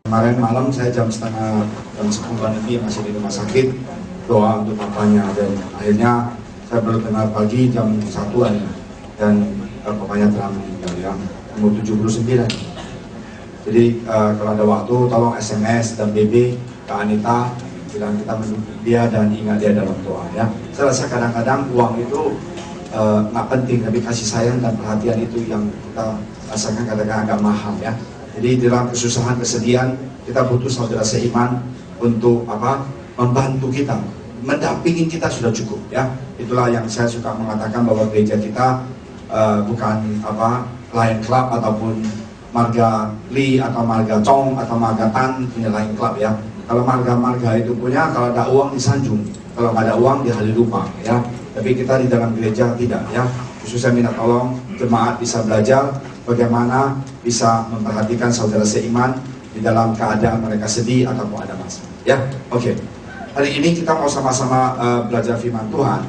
Kemarin malam saya jam 10 lebih masih di rumah sakit, doa untuk papanya, dan akhirnya saya baru kenal pagi jam 1-an dan papanya telah meninggal ya, umur 79. Jadi kalau ada waktu tolong SMS dan BB ke Anita, bilang kita mendukung dia dan ingat dia dalam doa ya. Saya rasa kadang-kadang uang itu nggak penting, tapi kasih sayang dan perhatian itu yang kita rasakan kadang-kadang agak mahal ya. Jadi dalam kesusahan, kesedihan, kita butuh saudara seiman untuk membantu kita, mendampingi kita sudah cukup ya. Itulah yang saya suka mengatakan bahwa gereja kita bukan Lion Club ataupun Marga Li atau Marga Chong atau Marga Tan punya Lion Club ya. Kalau marga-marga itu punya, kalau ada uang disanjung, kalau nggak ada uang dihali lupa ya. Tapi kita di dalam gereja tidak ya. Justru saya minta tolong jemaat bisa belajar bagaimana bisa memperhatikan saudara seiman di dalam keadaan mereka sedih ataupun ada masalah ya. Oke. Hari ini kita mau sama-sama belajar firman Tuhan,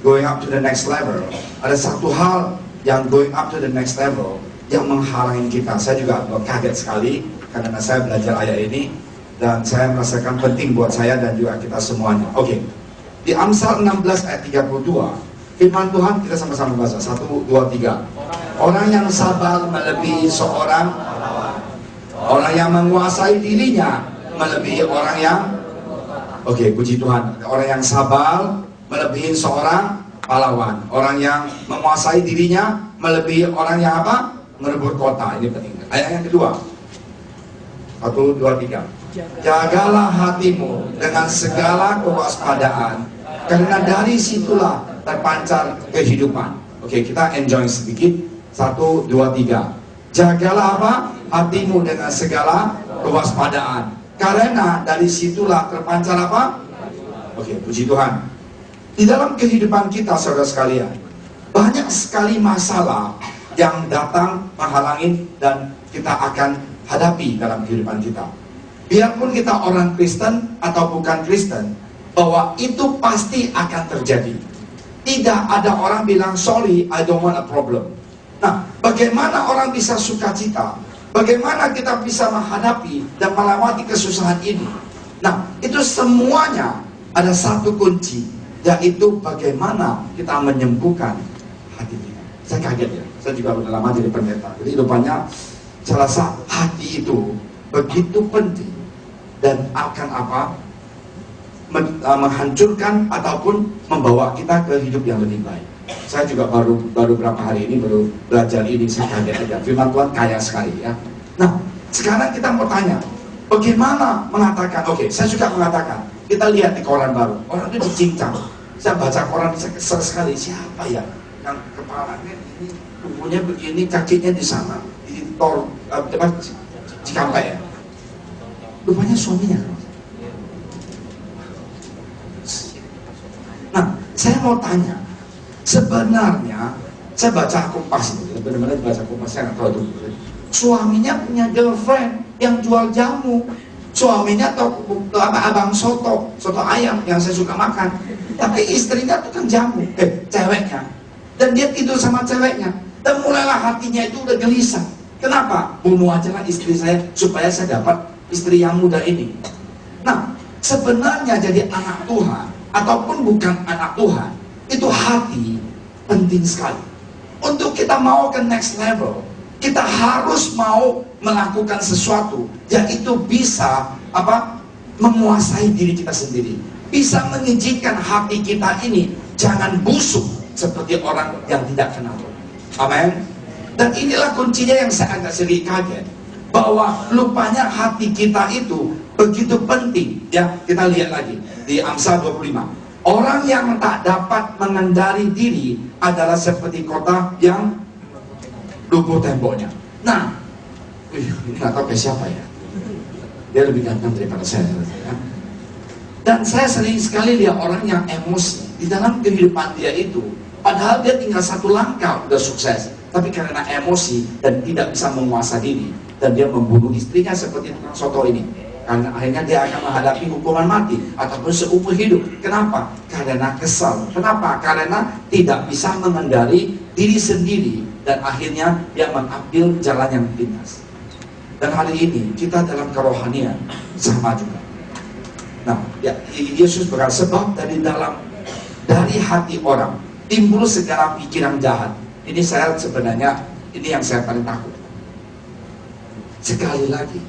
going up to the next level. Ada satu hal yang going up to the next level yang menghalangi kita. Saya juga kaget sekali karena saya belajar ayat ini dan saya merasakan penting buat saya dan juga kita semuanya. Oke. Di Amsal 16 ayat 32, firman Tuhan kita sama-sama baca. 1, 2, 3. Orang yang sabar melebihi seorang, orang yang menguasai dirinya melebihi orang yang, oke, puji Tuhan. Orang yang sabar melebihi seorang pahlawan. Orang yang menguasai dirinya melebihi orang yang merebut kota. Ini penting. Ayat yang kedua. 1, 2, 3. Jagalah hatimu dengan segala kewaspadaan, karena dari situlah terpancar kehidupan. Oke, kita enjoy sedikit. 1, 2, 3. Jagalah hatimu dengan segala kewaspadaan, karena dari situlah terpancar Oke, puji Tuhan. Di dalam kehidupan kita, saudara sekalian, banyak sekali masalah yang datang menghalangi dan kita akan hadapi dalam kehidupan kita. Biarpun kita orang Kristen atau bukan Kristen, bahwa itu pasti akan terjadi. Tidak ada orang bilang, sorry, I don't want a problem. Nah, bagaimana orang bisa sukacita? Bagaimana kita bisa menghadapi dan melewati kesusahan ini? Nah, itu semuanya ada satu kunci, yaitu bagaimana kita menyembuhkan hati kita. Saya kaget ya, saya juga udah lama jadi pendeta. Jadi rupanya saya rasa hati itu begitu penting dan akan menghancurkan ataupun membawa kita ke hidup yang lebih baik. Saya juga baru berapa hari ini baru belajar ini, saya kaget aja. Firman Tuhan kaya sekali ya. Nah, sekarang kita mau tanya, bagaimana mengatakan? Oke, saya juga mengatakan, kita lihat di koran baru, orang itu dicincang. Saya baca koran, saya kesel sekali, siapa ya yang kepalanya ini, tubuhnya begini, kakinya di sana, di Cikampek ya. Rupanya suaminya. Nah, saya mau tanya, sebenarnya saya baca Kompas itu, benar-benar baca Kompas, saya nggak tahu itu. Suaminya punya girlfriend yang jual jamu. Suaminya abang soto ayam yang saya suka makan. Tapi istrinya tukang jamu, ceweknya. Dan dia tidur sama ceweknya. Dan mulailah hatinya itu udah gelisah. Kenapa? Bunuh aja lah istri saya supaya saya dapat istri yang muda ini. Nah, sebenarnya jadi anak Tuhan ataupun bukan anak Tuhan, itu hati penting sekali. Untuk kita mau ke next level, kita harus mau melakukan sesuatu, yaitu bisa menguasai diri kita sendiri, bisa mengizinkan hati kita ini jangan busuk seperti orang yang tidak kenal. Amin. Dan inilah kuncinya yang saya agak sedikit kaget, bahwa lupanya hati kita itu begitu penting ya. Kita lihat lagi di Amsal 25. Orang yang tak dapat mengendari diri adalah seperti kota yang lumpuh temboknya. Nah, ini nggak tahu kayak siapa ya. Dia lebih ganteng daripada saya ya. Dan saya sering sekali lihat orang yang emosi di dalam kehidupan dia itu, padahal dia tinggal satu langkah udah sukses, tapi karena emosi dan tidak bisa menguasai diri, dan dia membunuh istrinya seperti tukang soto ini. Karena akhirnya dia akan menghadapi hukuman mati ataupun seumur hidup. Kenapa? Karena kesal. Kenapa? Karena tidak bisa mengendari diri sendiri dan akhirnya dia mengambil jalan yang pintas. Dan hari ini kita dalam kerohanian sama juga. Nah, ya, Yesus berkata, sebab dari hati orang timbul segala pikiran jahat. Ini saya sebenarnya, ini yang saya paling takut. Sekali lagi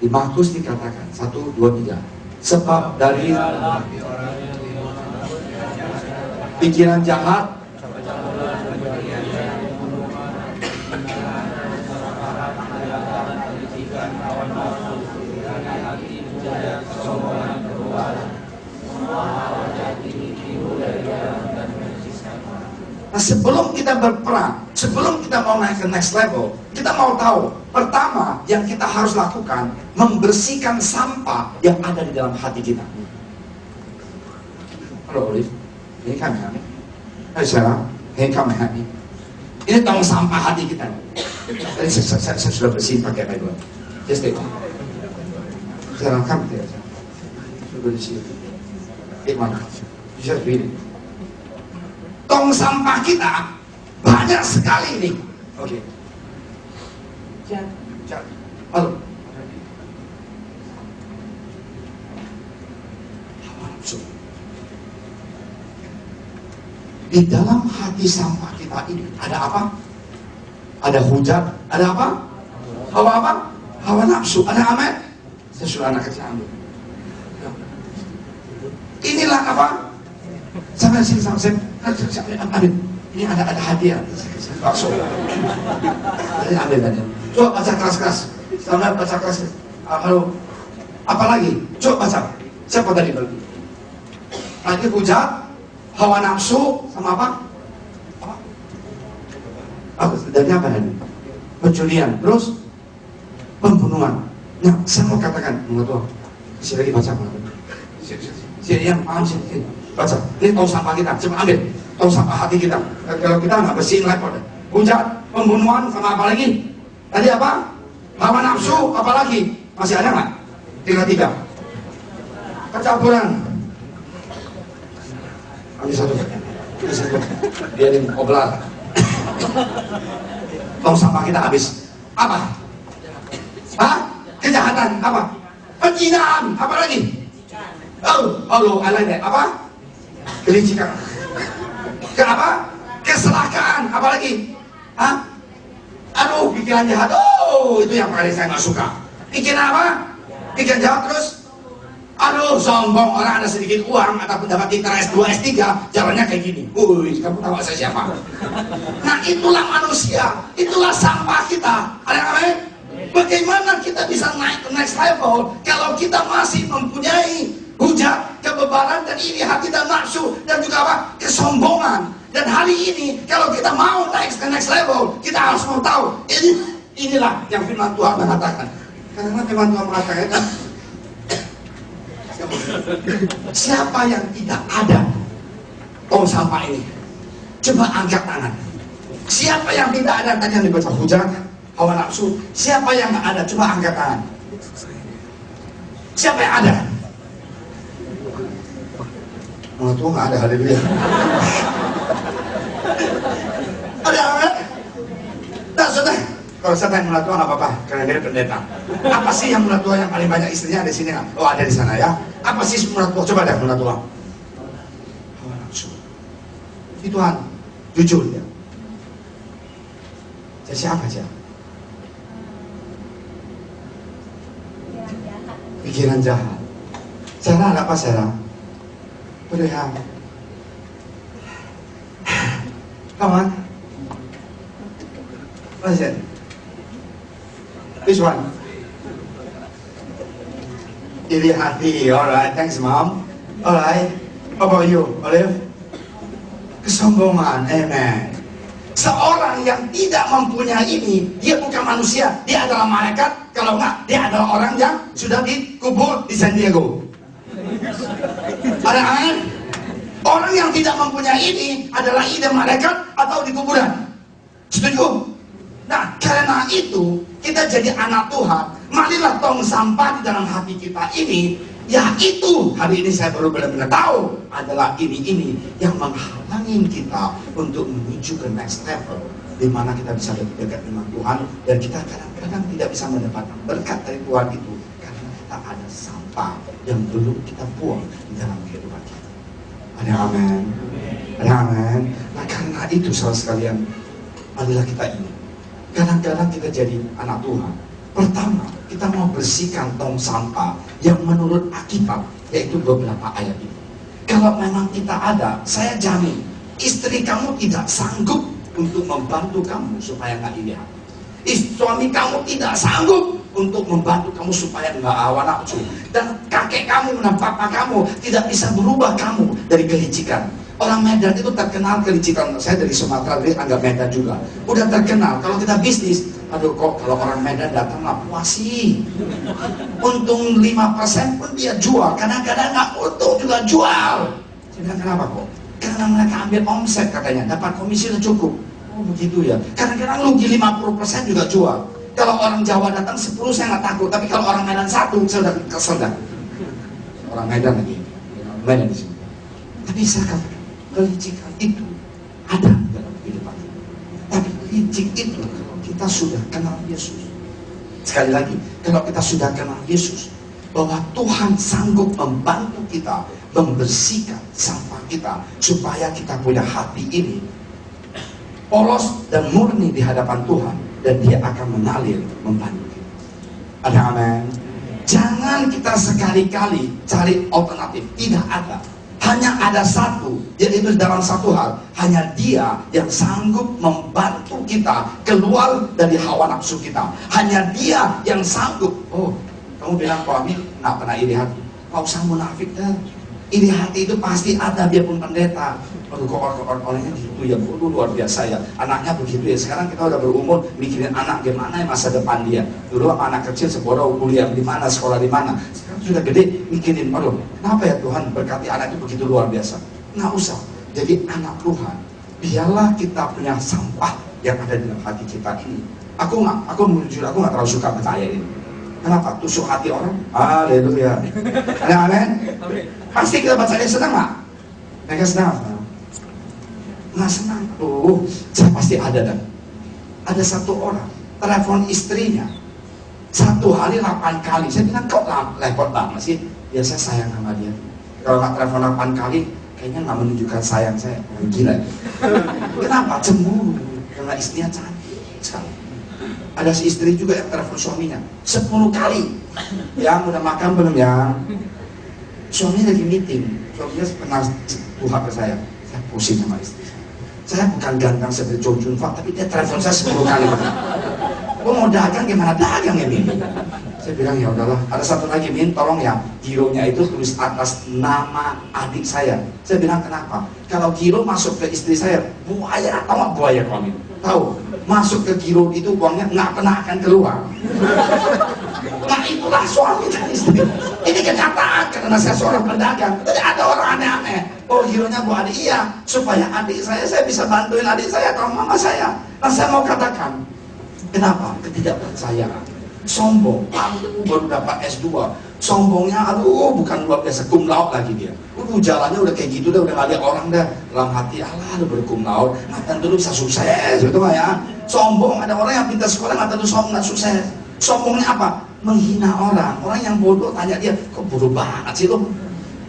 di Markus dikatakan 1, 2, 3, sebab dari pikiran jahat, nah, sebelum kita berperang, sebelum kita mau naik ke next level, kita mau tahu, pertama yang kita harus lakukan, membersihkan sampah yang ada di dalam hati kita. Halo Olive, ini kami. Hai Sarah, ini kami. Ini tong sampah hati kita. Tadi saya sudah bersih pakai Bible. Just take it. Sarah, kamu tidak. Sudah bersih. Gimana? Bisa read. Tong sampah kita banyak sekali nih. Oke. Halo. Di dalam hati sampah kita ini ada apa? Ada hujat, ada apa? Hawa apa? Hawa nafsu, ada amet. Saya suruh anak kecil ambil. Inilah apa? Sampai sini sampai ambil. Ini ada hadiah. Bakso. Ini ambil tadi. Coba baca keras-keras. Sampai baca keras. Halo. Apa lagi? Coba baca. Siapa tadi bagi? Lagi hujat, hawa nafsu, sama apa? Apa? Dari apa tadi? Pencurian, terus pembunuhan. Nah, saya mau katakan, menurut Tua, lagi baca. Yang paham sih, baca. Ini tong sampah kita, coba ambil. Tong sampah hati kita. Kalau kita nggak bersihin level, hujat, pembunuhan, sama apa lagi? Tadi apa? Hawa nafsu, apa lagi? Masih ada nggak? Tiga. Kecampuran. Ambil satu. Biarin obral. Tong sampah kita habis. Apa? Hah? Kejahatan. Apa? Penjinaan. Apa lagi? Oh, apa? Kelicikan. Ke apa? Keselakaan. Apa lagi? Hah? Aduh, pikiran jahat. Oh, itu yang paling saya nggak suka. Pikiran apa? Pikiran jahat terus. Aduh, sombong, orang ada sedikit uang ataupun dapat interest S2, S3, jalannya kayak gini. Kamu tahu saya siapa? Nah, itulah manusia, itulah sampah kita. Ada yang lain? Bagaimana kita bisa naik ke next level kalau kita masih mempunyai hujat, kebebalan, dan iri hati dan nafsu, dan juga apa? Kesombongan. Dan hari ini, kalau kita mau naik ke next level, kita harus mau tahu, inilah yang firman Tuhan mengatakan. Karena firman Tuhan mengatakan, siapa yang tidak ada tong sampah ini? Coba angkat tangan. Siapa yang tidak ada? Tadi yang dibaca hujat, hawa nafsu. Siapa yang nggak ada? Coba angkat tangan. Siapa yang ada? Oh Tuhan nggak ada, haleluya. Ada apa? Nah sudah. Kalau saya tanya mulut Tuhan apa-apa, karena dia pendeta. Apa sih yang mulut Tuhan yang paling banyak istrinya ada di sini? Oh ada di sana ya. Apa sih mulut Tuhan? Coba deh mulut Tuhan. Hawa nafsu. Ini Tuhan jujur ya. Saya siapa aja? Pikiran jahat. Sarah ada apa Sarah? Udah ya. Come on. Listen. Which one? Iri hati. Alright, thanks mom. Alright. How about you, Olive? Kesombongan, amen. Seorang yang tidak mempunyai ini, dia bukan manusia, dia adalah malaikat. Kalau enggak, dia adalah orang yang sudah dikubur di San Diego. Ada amin? Orang yang tidak mempunyai ini adalah ide malaikat atau di kuburan. Setuju? Nah, karena itu kita jadi anak Tuhan. Marilah tong sampah di dalam hati kita ini Ya itu, hari ini saya baru benar-benar tahu adalah ini yang menghalangi kita untuk menuju ke next level, di mana kita bisa lebih dekat dengan Tuhan, dan kita kadang-kadang tidak bisa mendapatkan berkat dari Tuhan itu karena kita ada sampah yang belum kita buang di dalam kehidupan kita. Ada amin? Ada amin? Nah karena itu saudara sekalian, marilah kita ini, kadang-kadang kita jadi anak Tuhan. Pertama, kita mau bersihkan tong sampah yang menurut Alkitab, yaitu beberapa ayat itu. Kalau memang kita ada, saya jamin istri kamu tidak sanggup untuk membantu kamu supaya nggak iri hati. Suami kamu tidak sanggup untuk membantu kamu supaya nggak hawa nafsu. Dan kakek kamu dan papa kamu tidak bisa berubah kamu dari kelicikan. Orang Medan itu terkenal kelicikan. Saya dari Sumatera, jadi anggap Medan juga. Udah terkenal. Kalau kita bisnis, aduh kok kalau orang Medan datang lah puasi. Untung 5% pun dia jual. Kadang-kadang nggak untung juga jual. Saya bilang kenapa kok? Karena mereka ambil omset katanya, dapat komisi udah cukup. Oh begitu ya. Kadang-kadang rugi 50% juga jual. Kalau orang Jawa datang 10 saya nggak takut. Tapi kalau orang Medan 1 saya udah kesel dah. Orang Medan lagi. Medan di sini. Tapi saya katakan kelicikan itu ada dalam kehidupan kita. Tapi licik itu kalau kita sudah kenal Yesus. Sekali lagi, kalau kita sudah kenal Yesus, bahwa Tuhan sanggup membantu kita membersihkan sampah kita supaya kita punya hati ini polos dan murni di hadapan Tuhan, dan Dia akan mengalir membantu kita. Ada amin? Jangan kita sekali-kali cari alternatif. Tidak ada. Hanya ada satu, yaitu dalam satu hal, hanya Dia yang sanggup membantu kita keluar dari hawa nafsu kita. Hanya Dia yang sanggup. Oh, kamu bilang kok Amin nggak pernah iri hati. Kau usah munafik dah. Iri hati itu pasti ada, biarpun pendeta. Aduh kok orangnya gitu ya, luar biasa ya. Anaknya begitu ya. Sekarang kita udah berumur, mikirin anak gimana masa depan dia. Dulu sama anak kecil sebodoh kuliah di mana, sekolah di mana. Sekarang sudah gede, mikirin, aduh kenapa ya Tuhan berkati anak itu begitu luar biasa. Nggak usah. Jadi anak Tuhan, biarlah kita punya sampah yang ada di dalam hati kita ini. Aku jujur, aku nggak terlalu suka baca ayat ini. Kenapa? Tusuk hati orang. Haleluya. Amin. Pasti kita bacanya senang nggak? Mereka senang. Nggak senang. Saya pasti ada dan ada satu orang telepon istrinya 1 hari 8 kali. Saya bilang kok repot banget sih. Ya saya sayang sama dia. Kalau nggak telepon 8 kali, kayaknya nggak menunjukkan sayang saya. Gila. Kenapa? Cemburu. Karena istrinya cantik sekali. Ada si istri juga yang telepon suaminya 10 kali. Yang udah makan belum ya? Suaminya lagi meeting. Suaminya pernah curhat ke saya pusing sama istri saya. Bukan ganteng seperti Chow Chun Fat, tapi dia telepon saya 10 kali. Gue mau dagang gimana dagang ya Min? Saya bilang ya udahlah. Ada satu lagi Min, tolong ya gironya itu tulis atas nama adik saya. Saya bilang kenapa? Kalau giro masuk ke istri saya, buaya, tahu nggak buaya kau Min? Tahu? Masuk ke giro itu uangnya nggak pernah akan keluar. Nah itulah suami dan istri. Ini kenyataan karena saya seorang pedagang. Jadi ada orang aneh-aneh. Oh gironya bu adik, iya supaya adik saya bisa bantuin adik saya atau mama saya. Nah saya mau katakan, kenapa? Ketidakpercayaan, sombong. Aduh baru dapat S2, sombongnya aduh bukan luar biasa, cum laude lagi dia. Jalannya udah kayak gitu dah, udah ngeliat orang dah. Dalam hati Allah lu berkum laude, nggak tentu lu bisa sukses, betul nggak ya? Sombong, ada orang yang pintar sekolah nggak tentu sombong nggak sukses. Sombongnya apa? Menghina orang. Orang yang bodoh tanya dia, kok bodoh banget sih lu?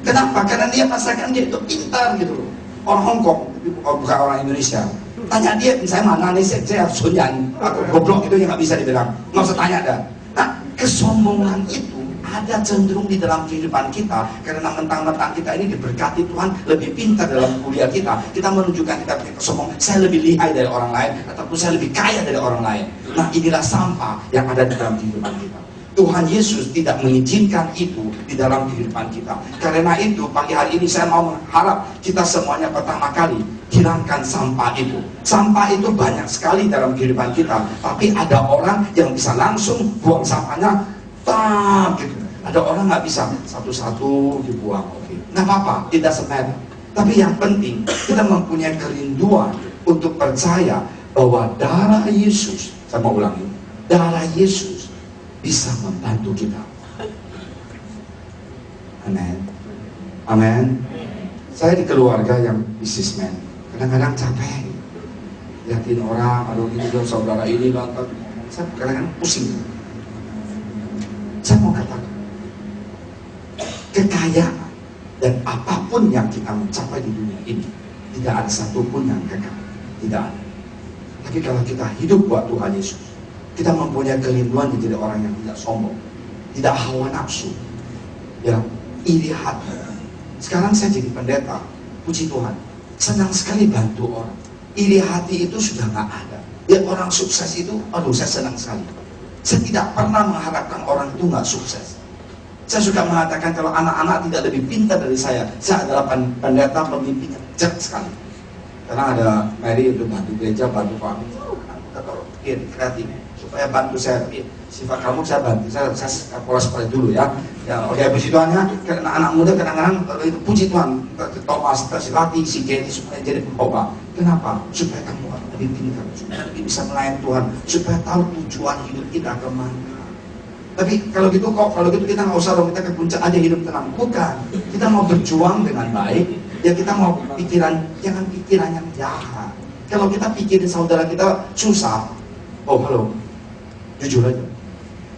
Kenapa? Karena dia merasakan dia itu pintar gitu loh. Orang Hongkong, bukan orang Indonesia. Tanya dia, saya mana nih, saya harus sunyan. Aku goblok itu yang nggak bisa dibilang. Nggak usah tanya dah. Nah, kesombongan itu ada cenderung di dalam kehidupan kita karena mentang-mentang kita ini diberkati Tuhan, lebih pintar dalam kuliah kita menunjukkan kita punya kesombongan, saya lebih lihai dari orang lain ataupun saya lebih kaya dari orang lain. Nah inilah sampah yang ada di dalam kehidupan kita. Tuhan Yesus tidak mengizinkan itu di dalam kehidupan kita. Karena itu pagi hari ini saya mau mengharap kita semuanya pertama kali hilangkan sampah itu. Sampah itu banyak sekali dalam kehidupan kita, tapi ada orang yang bisa langsung buang sampahnya gitu. Ada orang nggak bisa satu-satu dibuang. Oke, nggak apa-apa, tidak semen. Tapi yang penting kita mempunyai kerinduan untuk percaya bahwa darah Yesus, saya mau ulangi, darah Yesus bisa membantu kita. Amin. Amin. Saya di keluarga yang businessman, kadang-kadang capek lihatin orang, aduh ini dong saudara ini nonton, saya kadang-kadang pusing. Saya mau katakan, kekayaan dan apapun yang kita mencapai di dunia ini tidak ada satupun yang kekal, tidak ada. Tapi kalau kita hidup buat Tuhan Yesus, kita mempunyai kerinduan menjadi orang yang tidak sombong, tidak hawa nafsu, ya, iri hati. Sekarang saya jadi pendeta, puji Tuhan, senang sekali bantu orang. Iri hati itu sudah nggak ada. Lihat orang sukses itu, aduh saya senang sekali. Saya tidak pernah mengharapkan orang itu nggak sukses. Saya suka mengatakan kalau anak-anak tidak lebih pintar dari saya adalah pendeta pemimpin yang bijak sekali. Karena ada Mary untuk bantu gereja, bantu kami, kreatif supaya bantu saya. Sifat kamu saya bantu, saya polos pada dulu ya. Ya oke, puji Tuhan ya. Karena anak muda kadang-kadang itu puji Tuhan, Thomas, si Lati, si Kenny supaya jadi pengkhotbah. Kenapa? Supaya kamu lebih pintar, supaya lebih bisa melayani Tuhan, supaya tahu tujuan hidup kita kemana. Tapi kalau gitu kita nggak usah dong, kita ke puncak aja hidup tenang. Bukan, kita mau berjuang dengan baik. Ya kita mau jangan pikiran yang jahat. Kalau kita pikirin saudara kita susah, oh halo, jujur aja.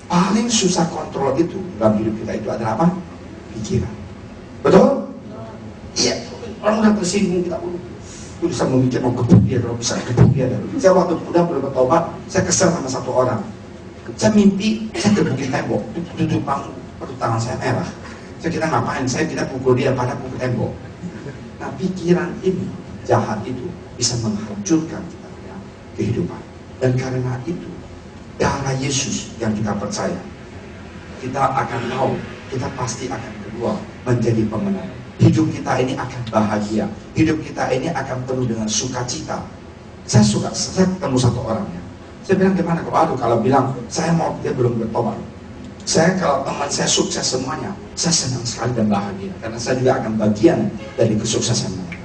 Paling susah kontrol itu dalam hidup kita itu adalah apa? Pikiran. Betul? Iya. Orang udah tersinggung kita bisa memikir mau gebuk dia, kalau bisa gebuk dia. Saya waktu muda belum bertobat, saya kesel sama satu orang. Saya mimpi, saya gebukin tembok, duduk panggung, perut tangan saya merah. Saya kira ngapain? Saya kira pukul dia pada pukul tembok. Nah pikiran ini, jahat itu bisa menghancurkan kita ya, kehidupan. Dan karena itu, darah Yesus yang kita percaya, kita akan tahu, kita pasti akan keluar menjadi pemenang. Hidup kita ini akan bahagia, hidup kita ini akan penuh dengan sukacita. Saya ketemu satu orang ya. Saya bilang gimana? Kalau bilang saya mau, dia belum bertobat. Saya kalau teman saya sukses semuanya, saya senang sekali dan bahagia karena saya juga akan bagian dari kesuksesan mereka.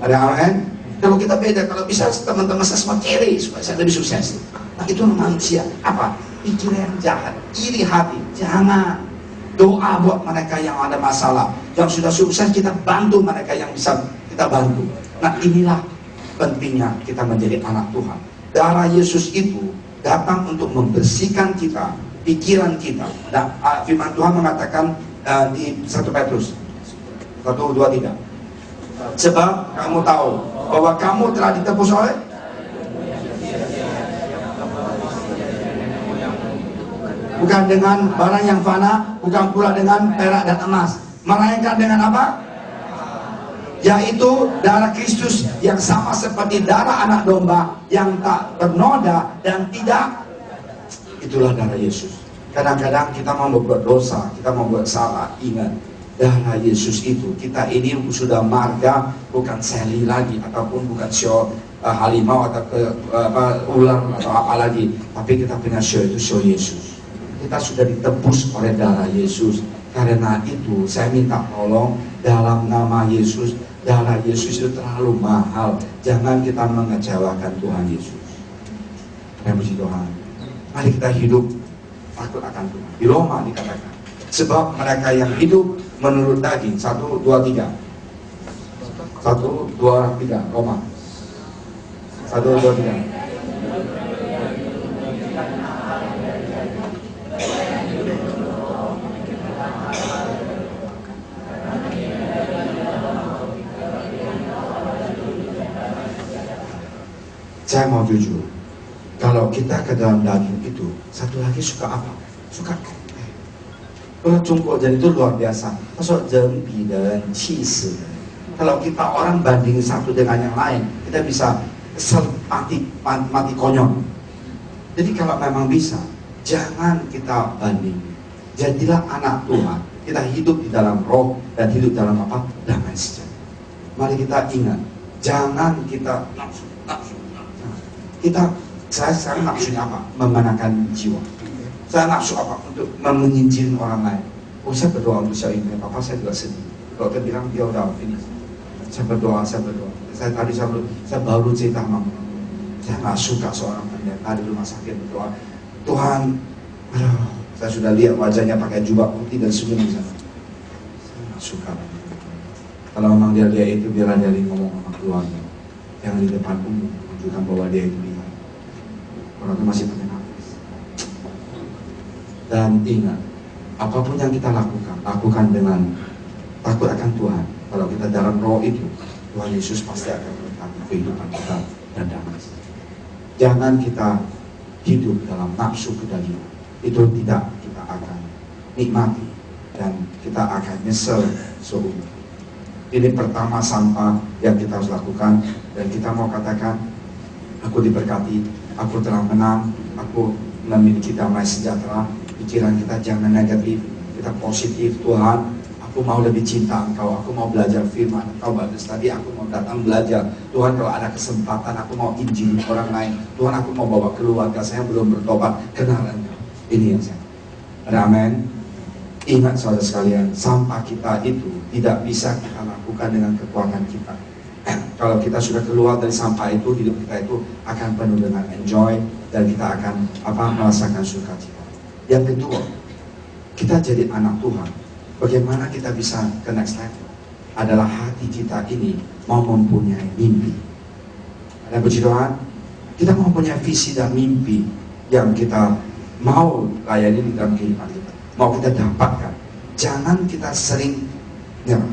Ada amin? Kalau kita beda, kalau bisa teman-teman saya semua kiri supaya saya lebih sukses. Nah itu manusia. Apa? Pikiran yang jahat, iri hati. Jangan. Doa buat mereka yang ada masalah, yang sudah sukses kita bantu mereka yang bisa kita bantu. Nah inilah pentingnya kita menjadi anak Tuhan. Darah Yesus itu datang untuk membersihkan kita, pikiran kita. Nah, firman Tuhan mengatakan di 1 Petrus 1, 2, 3. Sebab kamu tahu bahwa kamu telah ditebus oleh bukan dengan barang yang fana, bukan pula dengan perak dan emas, melainkan dengan apa? Yaitu darah Kristus yang sama seperti darah anak domba yang tak bernoda dan tidak. Itulah darah Yesus. Kadang-kadang kita mau berbuat dosa, kita mau buat salah, ingat darah Yesus itu. Kita ini sudah marga, bukan seli lagi, ataupun bukan sio halimau atau ular atau apa lagi, tapi kita punya sio itu sio Yesus. Kita sudah ditebus oleh darah Yesus. Karena itu saya minta tolong dalam nama Yesus. Darah Yesus itu terlalu mahal. Jangan kita mengecewakan Tuhan Yesus. Puji Tuhan. Mari kita hidup takut akan Tuhan. Di Roma dikatakan, sebab mereka yang hidup menurut daging. 1, 2, 3. 1, 2, 3. Roma 1, 2, 3. Saya mau jujur, kalau kita ke dalam daging itu, satu lagi suka apa? Suka kopi. Kalau cungkuk jadi itu luar biasa. Masuk jembi dan cheese. Kalau kita orang banding satu dengan yang lain, kita bisa kesel, mati konyol. Jadi kalau memang bisa, jangan kita banding. Jadilah anak Tuhan. Kita hidup di dalam roh dan hidup dalam apa? Damai sejahtera. Mari kita ingat, jangan kita nafsu. Saya sekarang nafsunya apa? Memenangkan jiwa. Saya nafsu apa? Untuk menginjirin orang lain. Oh saya berdoa untuk saya ini, papa saya juga sedih. Dokter bilang dia udah finish. Saya berdoa. Saya baru cerita sama mama. Saya nggak suka seorang pendeta di rumah sakit berdoa. Tuhan, aduh, saya sudah lihat wajahnya pakai jubah putih dan senyum di sana. suka. Kalau memang dia itu, biarlah dia ngomong sama keluarga. Yang di depan umum menunjukkan bahwa dia itu lihat. Orang itu masih pakai nafas. Dan ingat, apapun yang kita lakukan dengan takut akan Tuhan. Kalau kita dalam roh itu, Tuhan Yesus pasti akan memberkati kehidupan kita dan damai. Jangan kita hidup dalam nafsu kedalian. Itu tidak kita akan nikmati dan kita akan nyesel seumur. Ini pertama sampah yang kita harus lakukan, dan kita mau katakan, aku diberkati, aku telah menang, aku memiliki damai sejahtera. Pikiran kita jangan negatif, kita positif. Tuhan, aku mau lebih cinta Engkau, aku mau belajar firman Engkau. Bagus tadi aku mau datang belajar. Tuhan, kalau ada kesempatan aku mau injili orang lain. Tuhan, aku mau bawa keluarga saya belum bertobat, kenal Engkau. Ini yang saya. Ada amin. Ingat saudara sekalian, sampah kita itu tidak bisa kita lakukan dengan kekuatan kita. Kalau kita sudah keluar dari sampah itu, hidup kita itu akan penuh dengan enjoy, dan kita akan merasakan sukacita. Yang kedua, kita jadi anak Tuhan. Bagaimana kita bisa ke next level? Adalah hati kita ini mau mempunyai mimpi. Ada puji Tuhan, kita mau mempunyai visi dan mimpi yang kita mau layani di dalam kehidupan kita, mau kita dapatkan. Jangan kita sering nyerah.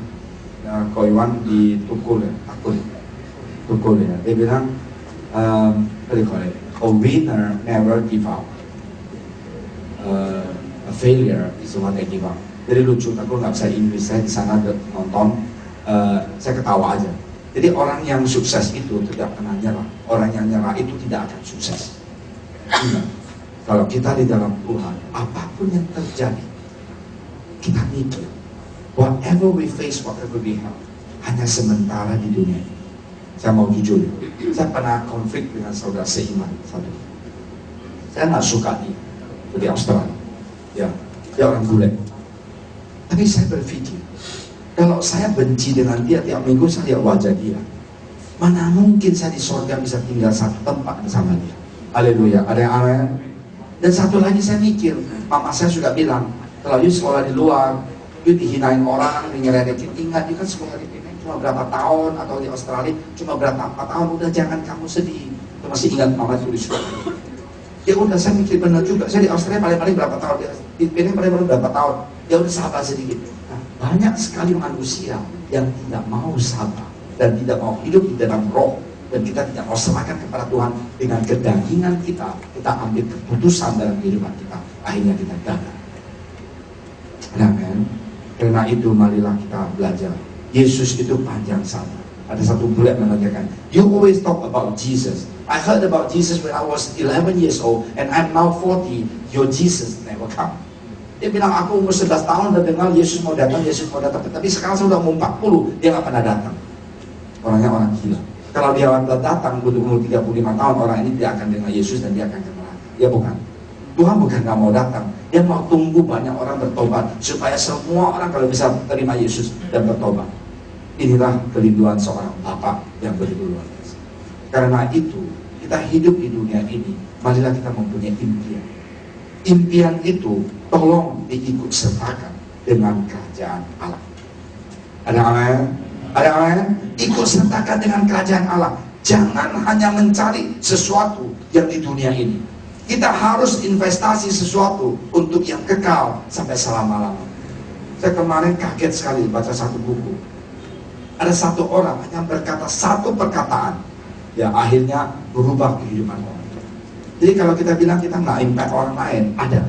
Ya, Ko Iwan di Tukul ya, Tukul ya. Dia bilang, a winner never give up. A failure is the one that give up. Jadi lucu, aku nggak bisa Inggris, saya di sana nonton, saya ketawa aja. Jadi orang yang sukses itu tidak pernah nyerah. Orang yang nyerah itu tidak akan sukses. Ingat, kalau kita di dalam Tuhan, apapun yang terjadi, kita mikir, whatever we face, whatever we have, hanya sementara di dunia ini. Saya mau jujur, saya pernah konflik dengan saudara seiman satu. Saya nggak suka dia di Australia, ya, dia orang bule. Tapi saya berpikir, kalau saya benci dengan dia tiap minggu, saya lihat wajah dia, mana mungkin saya di surga bisa tinggal satu tempat bersama dia. Haleluya, ada yang amin. Dan satu lagi saya mikir, mama saya sudah bilang, kalau you sekolah di luar, you dihinain orang, ngeredekin, ingat, you kan sekolah di sini cuma berapa tahun, atau di Australia cuma berapa tahun, udah jangan kamu sedih. Itu masih ingat mama itu di sekolah. Ya udah, saya mikir benar juga, saya di Australia paling-paling berapa tahun, di sini paling-paling berapa tahun, ya udah sabar sedikit. Nah, banyak sekali manusia yang tidak mau sabar, dan tidak mau hidup di dalam roh, dan kita tidak mau serahkan kepada Tuhan. Dengan kedagingan kita ambil keputusan dalam kehidupan kita, akhirnya kita gagal. Amen. Karena itu marilah kita belajar. Yesus itu panjang sabar. Ada satu bulan mengatakan, you always talk about Jesus. I heard about Jesus when I was 11 years old, and I'm now 40. Your Jesus never come. Dia bilang, aku umur 11 tahun dan dengar Yesus mau datang, tapi sekarang saya sudah umur 40, dia nggak pernah datang. Orangnya orang gila. Kalau dia datang umur 35 tahun, orang ini tidak akan dengar Yesus dan dia akan kemana? Ya bukan. Tuhan bukan nggak mau datang, dia mau tunggu banyak orang bertobat supaya semua orang kalau bisa terima Yesus dan bertobat. Inilah kerinduan seorang Bapa yang begitu luar biasa. Karena itu kita hidup di dunia ini, marilah kita mempunyai impian. Impian itu tolong diikut sertakan dengan kerajaan Allah. Ada amin? Ada amin? Ikut sertakan dengan kerajaan Allah. Jangan hanya mencari sesuatu yang di dunia ini. Kita harus investasi sesuatu untuk yang kekal sampai selama-lamanya. Saya kemarin kaget sekali baca satu buku. Ada satu orang yang berkata satu perkataan, ya akhirnya berubah kehidupan orang. Jadi kalau kita bilang kita nggak impact orang lain, ada.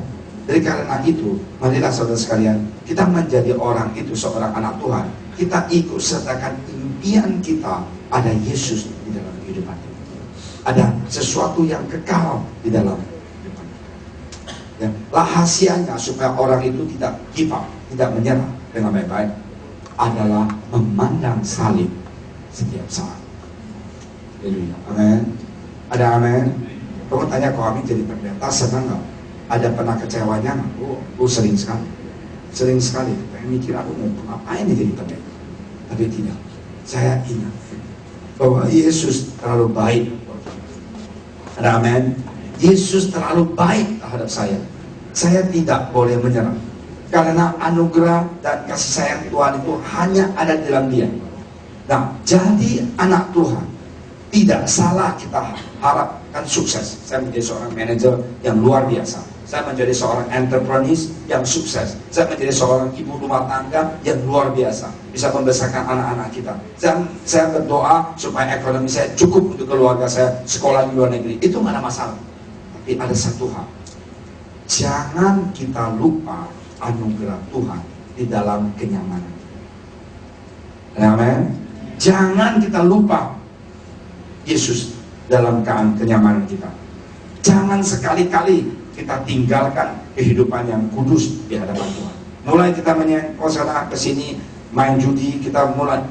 Jadi karena itu, marilah saudara sekalian, kita menjadi orang itu seorang anak Tuhan. Kita ikut sertakan impian kita, ada Yesus di dalam kehidupan kita. Ada sesuatu yang kekal di dalam kehidupan kita. Ya, rahasianya supaya orang itu tidak give up, tidak menyerah dengan baik-baik, adalah memandang salib setiap saat. Haleluya. Amin. Ada amin. Kamu tanya, kok kami jadi pendeta senang nggak? Ada pernah kecewanya nggak? Oh, sering sekali. Sering sekali. Pengen mikir aku mau ngapain nih jadi pendeta. Tapi tidak. Saya ingat bahwa Yesus terlalu baik. Ada amin. Yesus terlalu baik terhadap saya. Saya tidak boleh menyerah. Karena anugerah dan kasih sayang Tuhan itu hanya ada di dalam Dia. Nah, jadi anak Tuhan, tidak salah kita harapkan sukses. Saya menjadi seorang manajer yang luar biasa. Saya menjadi seorang entrepreneur yang sukses. Saya menjadi seorang ibu rumah tangga yang luar biasa. Bisa membesarkan anak-anak kita. Saya berdoa supaya ekonomi saya cukup untuk keluarga saya sekolah di luar negeri. Itu nggak ada masalah. Tapi ada satu hal. Jangan kita lupa anugerah Tuhan di dalam kenyamanan. Amen. Jangan kita lupa Yesus dalam kenyamanan kita. Jangan sekali-kali kita tinggalkan kehidupan yang kudus di hadapan Tuhan. Mulai kita sana ke sini main judi, kita mulai,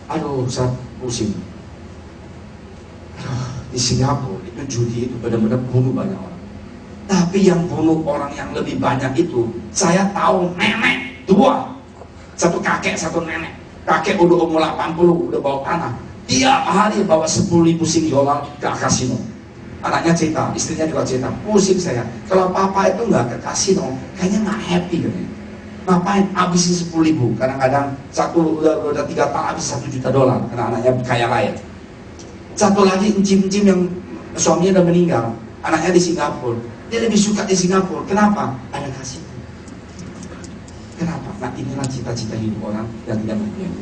aduh saya pusing. Di Singapura itu judi itu benar-benar bunuh banyak orang. Tapi yang bunuh orang yang lebih banyak itu, saya tahu nenek dua, satu kakek satu nenek. Kakek udah umur 80, udah bawa tanah. Tiap hari bawa 10.000 $10 ke kasino. Anaknya cerita, istrinya juga cerita, pusing saya. Kalau papa itu nggak ke kasino, kayaknya nggak happy katanya. Ngapain habisin 10.000? Kadang-kadang udah 3 tahun habis $1 juta karena anaknya kaya raya. Satu lagi encim-encim yang suaminya udah meninggal, anaknya di Singapura. Dia lebih suka di Singapura. Kenapa? Ada kasino. Kenapa? Nah, inilah cita-cita hidup orang yang tidak mempunyai.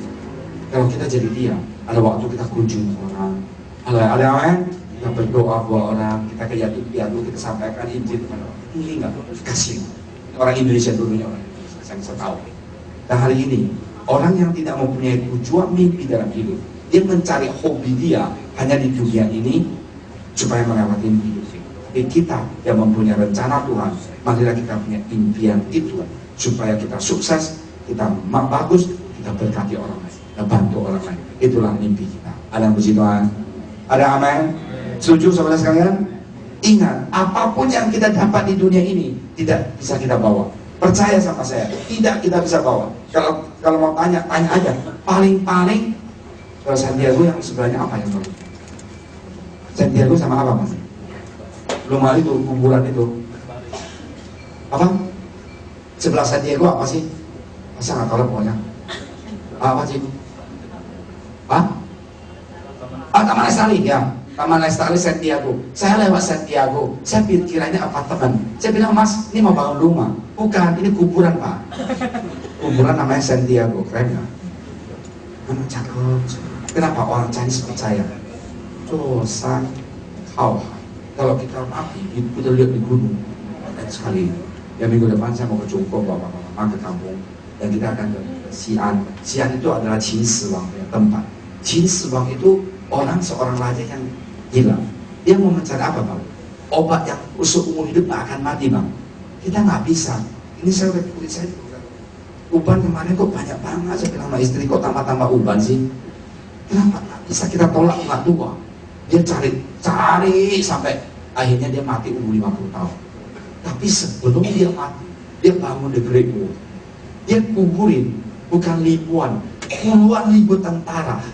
Kalau kita jadi dia, ada waktu kita kunjungi orang, ada yang kita berdoa buat orang, kita ke yatim-piatu, kita sampaikan Injil kepada orang. Ini enggak, kasih. Orang Indonesia dulunya orang Indonesia, saya bisa tahu. Dan hari ini, orang yang tidak mempunyai tujuan mimpi dalam hidup, dia mencari hobi dia hanya di dunia ini supaya melewati hidup. Tapi kita yang mempunyai rencana Tuhan, marilah kita punya impian itu supaya kita sukses, kita bagus, kita berkati orang lain, kita bantu orang lain. Itulah mimpi kita. Ada yang puji Tuhan? Ada amin? Setuju saudara sekalian? Ingat, apapun yang kita dapat di dunia ini tidak bisa kita bawa. Percaya sama saya, tidak kita bisa bawa. Kalau mau tanya aja. Paling-paling kalau Santiago yang sebenarnya apa yang bawa? Santiago sama apa mas? Belum hari itu kuburan itu. Apa? Sebelah Santiago apa sih? Masa nggak tahu pokoknya. Apa sih? Taman Lestari ya. Taman Lestari Santiago. Saya lewat Santiago, saya kira ini apartemen. Saya bilang, mas, ini mau bangun rumah. Bukan, ini kuburan pak. Kuburan namanya Santiago, keren ya? Anak cakep. Kenapa orang Chinese percaya? Dosan kau. Kalau kita mati, kita lihat di gunung, keren sekali. Ya minggu depan saya mau ke Jongkong, bapak-bapak ke kampung, dan kita akan ke Xi'an. Xi'an itu adalah Qin Shi Wang ya, tempat. Qin Shi Wang itu seorang raja yang gila. Dia mau mencari apa bang? Obat yang seumur hidup gak akan mati bang. Kita nggak bisa. Ini saya udah kulit saya uban kemarin kok banyak banget. Saya bilang sama istri, kok tambah-tambah uban sih? Kenapa nggak bisa kita tolak nggak tua? Dia cari sampai akhirnya dia mati umur 50 tahun. Tapi sebelum dia mati, dia bangun the Great Wall. Dia kuburin bukan ribuan, puluhan ribu tentara.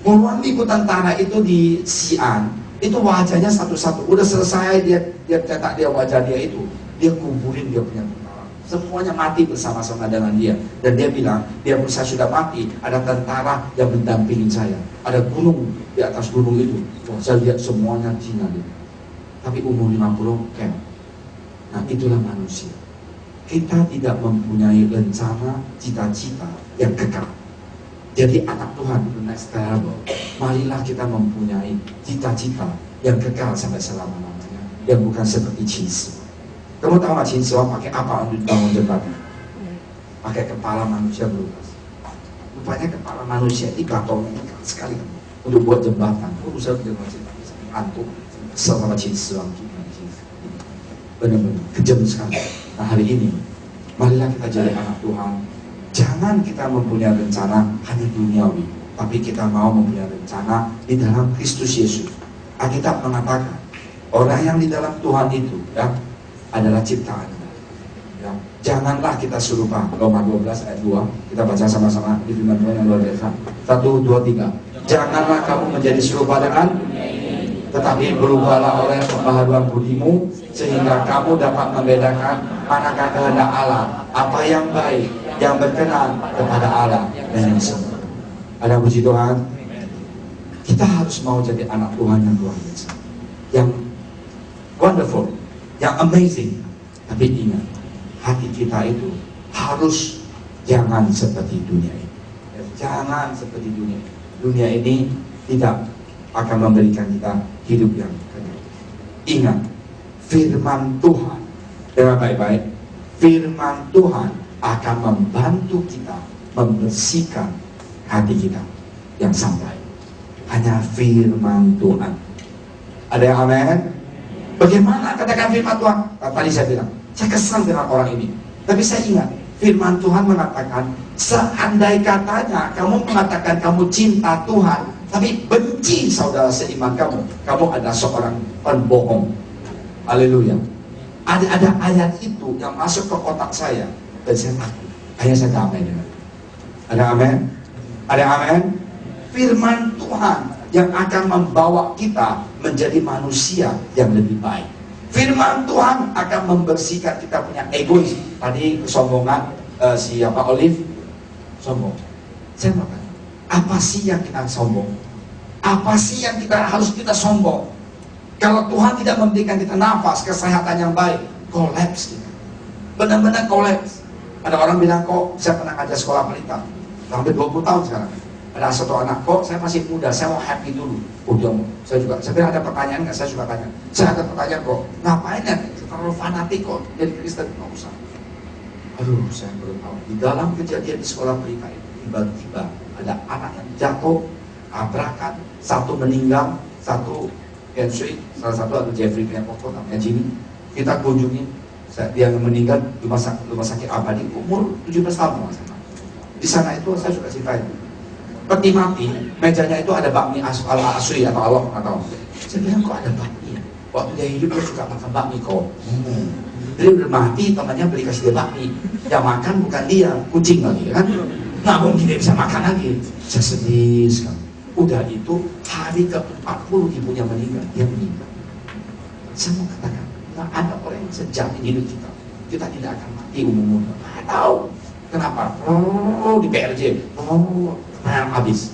Puluhan ribu tentara itu di Xi'an, itu wajahnya satu-satu. Udah selesai dia cetak dia wajah dia itu, dia kuburin dia punya tentara. Semuanya mati bersama-sama dengan dia. Dan dia bilang, saya sudah mati, ada tentara yang mendampingi saya. Ada gunung di atas gunung itu. Wah, saya lihat semuanya Cina dia. Tapi umur 50 kan. Nah, itulah manusia. Kita tidak mempunyai rencana, cita-cita yang kekal. Jadi anak Tuhan itu next level. Marilah kita mempunyai cita-cita yang kekal sampai selama-lamanya, yang bukan seperti Qin Shi Wang. Kamu tahu nggak Qin Shi Wang pakai apa untuk bangun jembatan? Pakai kepala manusia belugas. Rupanya kepala manusia ini batonya sekali untuk buat jembatan. Saya jembatan antuk kesel sama Qin Shi Wang. Benar-benar kejam sekali. Nah hari ini, marilah kita jadi anak Tuhan. Jangan kita mempunyai rencana hanya duniawi, tapi kita mau mempunyai rencana di dalam Kristus Yesus. Alkitab mengatakan, orang yang di dalam Tuhan itu ya adalah ciptaan. Ya, janganlah kita serupa. Roma 12 ayat 2. Kita baca sama-sama di firman Tuhan yang luar biasa. 1, 2, 3. Janganlah kamu menjadi serupa dengan, tetapi berubahlah oleh pembaharuan budimu, sehingga kamu dapat membedakan manakah kehendak Allah, apa yang baik, yang berkenan kepada Allah dan yang sempurna. Ada puji Tuhan. Kita harus mau jadi anak Tuhan yang luar biasa, yang wonderful, yang amazing. Tapi ingat, hati kita itu harus jangan seperti dunia ini. Jangan seperti dunia. Dunia ini tidak akan memberikan kita hidup yang kekal. Ingat, firman Tuhan, dengar baik-baik, firman Tuhan akan membantu kita membersihkan hati kita yang sampai. Hanya firman Tuhan. Ada yang amin? Bagaimana katakan firman Tuhan? Tadi saya bilang, saya kesal dengan orang ini. Tapi saya ingat, firman Tuhan mengatakan, seandai katanya kamu mengatakan kamu cinta Tuhan, tapi benci saudara seiman kamu, kamu adalah seorang pembohong. Haleluya. Ada ayat itu yang masuk ke otak saya, dan saya takut. Akhirnya saya damai dengan. Ada amin? Ada amin? Firman Tuhan yang akan membawa kita menjadi manusia yang lebih baik. Firman Tuhan akan membersihkan kita punya egois. Tadi kesombongan siapa Olive sombong. Saya makan. Apa sih yang kita sombong? Apa sih yang harus kita sombong? Kalau Tuhan tidak memberikan kita nafas, kesehatan yang baik, kolaps kita. Benar-benar kolaps. Ada orang bilang, kok saya pernah ngajar sekolah pelita, hampir 20 tahun sekarang. Ada satu anak, kok saya masih muda, saya mau happy dulu. Saya juga, sebenarnya ada pertanyaan nggak, saya suka tanya. Saya ada pertanyaan kok, ngapain ya? Terlalu fanatik kok, jadi Kristen, nggak usah. Aduh, saya baru tahu. Di dalam kejadian di sekolah pelita itu, tiba-tiba ada anak yang jatuh, tabrakan, satu meninggal, satu cancel, salah satu ada Jeffrey punya pokok namanya Jimmy. Kita kunjungi, dia meninggal di rumah sakit abadi, umur 17 tahun. Di sana itu saya suka ceritain. Peti mati, mejanya itu ada bakmi asli atau Allah atau. Saya bilang kok ada bakmi ya? Waktu dia hidup dia suka makan bakmi kok. Jadi udah mati temannya beli kasih dia bakmi. Yang makan bukan dia, kucing lagi kan? Nggak mungkin dia bisa makan lagi. Saya sedih sekali. Udah itu hari ke-40 ibunya meninggal, dia meninggal. Saya mau katakan, nggak ada orang yang sejati di hidup kita. Kita tidak akan mati umum-umum. Nggak tahu. Kenapa? Oh di PRJ. Oh habis.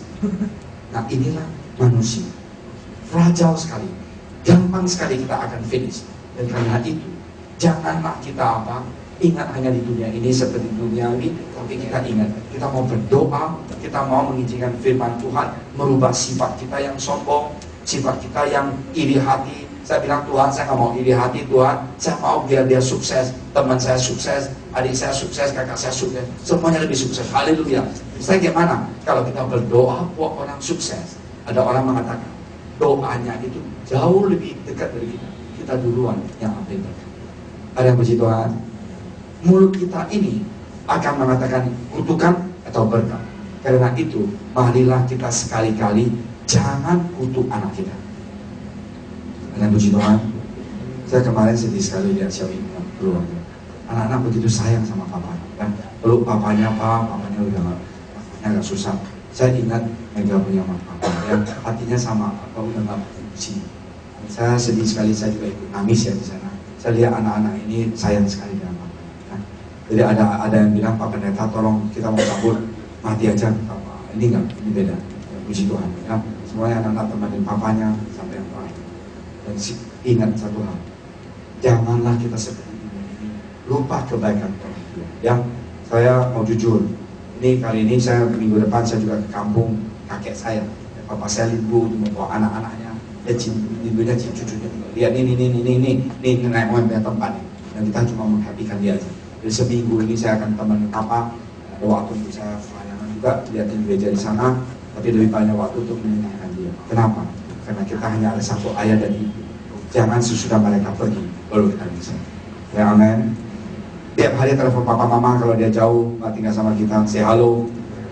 Nah inilah manusia. Fragile sekali. Gampang sekali kita akan finish. Dan karena itu, janganlah kita ingat hanya di dunia ini seperti dunia ini, tapi kita ingat, kita mau berdoa, kita mau mengizinkan firman Tuhan merubah sifat kita yang sombong, sifat kita yang iri hati. Saya bilang, Tuhan, saya nggak mau iri hati, Tuhan, saya mau biar dia sukses, teman saya sukses, adik saya sukses, kakak saya sukses, semuanya lebih sukses. Haleluya. Saya gimana? Kalau kita berdoa buat orang sukses, ada orang mengatakan doanya itu jauh lebih dekat dari kita. Kita duluan yang ambil berkat. Ada yang puji Tuhan. Mulut kita ini akan mengatakan kutukan atau berkat. Karena itu, marilah kita sekali-kali jangan kutuk anak kita. Ada yang puji Tuhan. Saya kemarin sedih sekali lihat Xiao Ying keluar. Anak-anak begitu sayang sama papanya. Kan? Peluk papanya papanya udah agak susah. Saya ingat Mega punya papa yang hatinya sama, apa udah nggak sini. Saya sedih sekali, saya juga ikut nangis ya di sana. Saya lihat anak-anak ini sayang sekali dengan papa. Kan? Jadi ada yang bilang, Pak Pendeta tolong kita mau kabur, mati aja. Papa. Ini enggak, ini beda. Ya, puji Tuhan. Ya. Semuanya anak-anak temenin papanya sampai yang terakhir. Dan ingat satu hal, janganlah kita seperti ini lupa kebaikan orang tua. Ya, saya mau jujur. Ini kali ini saya minggu depan saya juga ke kampung kakek saya. Papa saya libur membawa anak-anaknya, dia liburnya cucunya. Lihat ini naik mobil punya tempat nih. Dan kita cuma menghappykan dia aja. Jadi seminggu ini saya akan teman papa. Ada waktu untuk saya pelayanan juga, lihatin gereja di sana. Tapi lebih banyak waktu untuk menyenangkan dia. Kenapa? Karena kita hanya ada satu ayah dan ibu. Jangan sesudah mereka pergi, baru kita bisa. Ya amin. Tiap hari telepon papa mama kalau dia jauh, tinggal sama kita, say halo.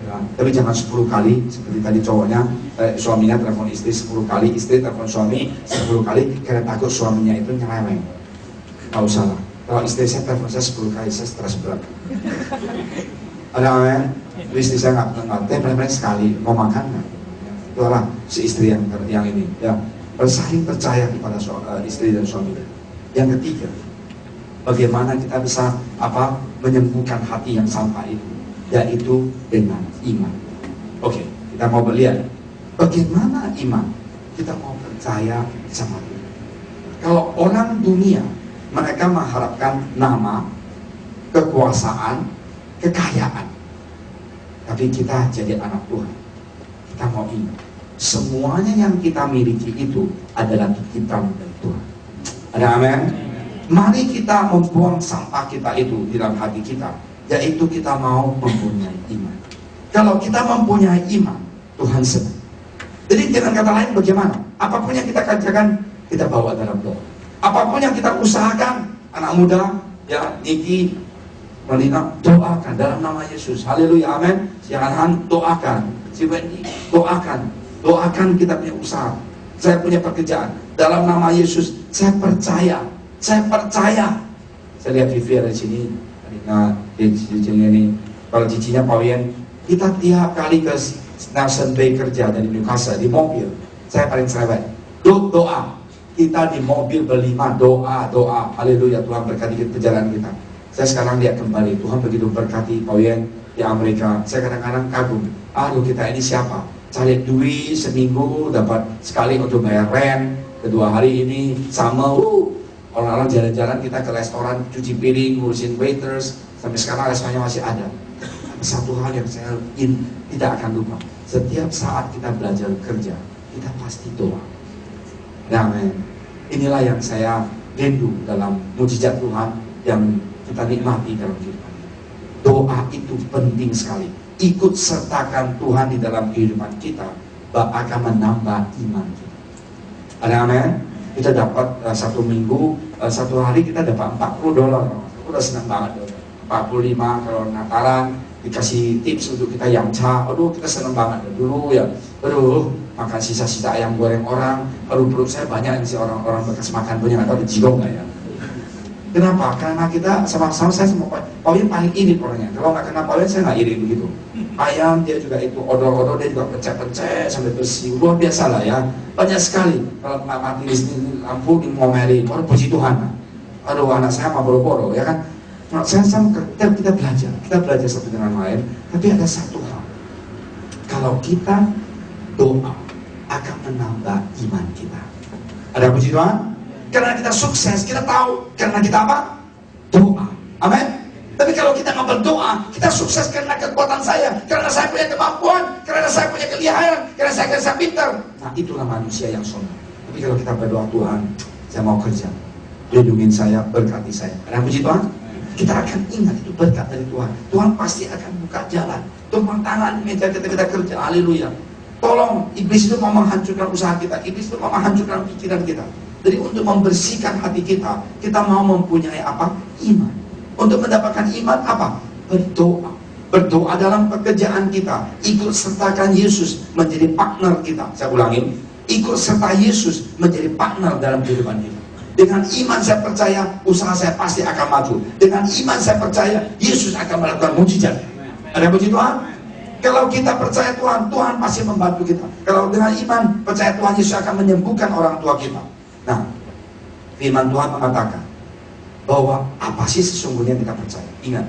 Ya, tapi jangan 10 kali, seperti tadi cowoknya, suaminya telepon istri 10 kali, istri telepon suami 10 kali, karena takut suaminya itu nyeleweng. Gak usah lah. Kalau istri saya telepon saya 10 kali, saya stres berat. Ada amin? Istri saya nggak telepon sekali, mau makan nggak? Itulah si istri yang ini. Ya, saling percaya kepada istri dan suami. Yang ketiga, bagaimana kita bisa menyembuhkan hati yang sampah itu, yaitu dengan iman. Oke, kita mau melihat bagaimana iman. Kita mau percaya sama Tuhan. Kalau orang dunia, mereka mengharapkan nama, kekuasaan, kekayaan. Tapi kita jadi anak Tuhan, kita mau ingat, semuanya yang kita miliki itu adalah titipan dari Tuhan. Ada amin? Mari kita membuang sampah kita itu di dalam hati kita, yaitu kita mau mempunyai iman. Kalau kita mempunyai iman, Tuhan senang. Jadi dengan kata lain bagaimana? Apapun yang kita kerjakan, kita bawa dalam doa. Apapun yang kita usahakan, anak muda, ya, Niki, Melina, doakan dalam nama Yesus. Haleluya, amin. Si Han, doakan. Si Wendy, doakan. Doakan kita punya usaha. Saya punya pekerjaan. Dalam nama Yesus, saya percaya. Saya percaya. Saya lihat Vivi ada di sini. Nah, di sini ini. Kalau cicinya Pak Wian, kita tiap kali ke Nelson Bay kerja dari Newcastle di mobil, saya paling cerewet. Doa. Kita di mobil berlima doa. Haleluya, Tuhan berkati perjalanan kita. Saya sekarang lihat kembali, Tuhan begitu berkati Pak Wian di Amerika. Saya kadang-kadang kagum. Aduh, kita ini siapa? Cari duit seminggu dapat sekali untuk bayar rent. Kedua hari ini sama. Orang-orang jalan-jalan kita ke restoran, cuci piring, ngurusin waiters. Sampai sekarang restorannya masih ada. Satu hal yang saya tidak akan lupa, setiap saat kita belajar kerja, kita pasti doa. Amin. Inilah yang saya rindu dalam mujizat Tuhan yang kita nikmati dalam kehidupan. Doa itu penting sekali. Ikut sertakan Tuhan di dalam kehidupan kita, akan menambah iman kita. Amin. Kita dapat satu minggu, satu hari kita dapat $40. Aku udah senang banget. 45 kalau Natalan dikasih tips untuk kita yamcha. Aduh, kita senang banget dulu ya. Aduh, makan sisa-sisa ayam goreng orang. Aduh, perut saya banyak yang si orang-orang bekas makan punya, atau dijigong nggak ya. Kenapa? Karena kita sama-sama, saya sama Pak Wian paling irit orangnya. Kalau nggak kena Pak Wian, saya nggak irit begitu. Ayam dia juga itu odol-odol, dia juga pencet-pencet sampai bersih. Luar biasa lah ya. Banyak sekali. Kalau nggak mati di sini lampu dimomeli. Baru puji Tuhan. Aduh, anak saya mah boro-boro ya kan. Nah, saya sama kita belajar satu dengan lain. Tapi ada satu hal. Kalau kita doa akan menambah iman kita. Ada puji Tuhan? Karena kita sukses, kita tahu karena kita apa? Doa. Amin. Tapi kalau kita nggak berdoa, kita sukses karena kekuatan saya, karena saya punya kemampuan, karena saya punya kelihayan, karena saya pintar. Nah, itulah manusia yang sombong. Tapi kalau kita berdoa, Tuhan, saya mau kerja, lindungin saya, berkati saya. Ada puji Tuhan? Kita akan ingat itu berkat dari Tuhan. Tuhan pasti akan buka jalan. Tumpang tangan meja kita kerja. Haleluya. Tolong, iblis itu mau menghancurkan usaha kita. Iblis itu mau menghancurkan pikiran kita. Jadi untuk membersihkan hati kita, kita mau mempunyai apa? Iman. Untuk mendapatkan iman apa? Berdoa. Berdoa dalam pekerjaan kita. Ikut sertakan Yesus menjadi partner kita. Saya ulangi. Ikut serta Yesus menjadi partner dalam kehidupan kita. Dengan iman saya percaya usaha saya pasti akan maju. Dengan iman saya percaya Yesus akan melakukan mujizat. Ada puji Tuhan? Kalau kita percaya Tuhan, Tuhan pasti membantu kita. Kalau dengan iman percaya Tuhan, Yesus akan menyembuhkan orang tua kita. Nah, firman Tuhan mengatakan bahwa apa sih sesungguhnya kita percaya. Ingat,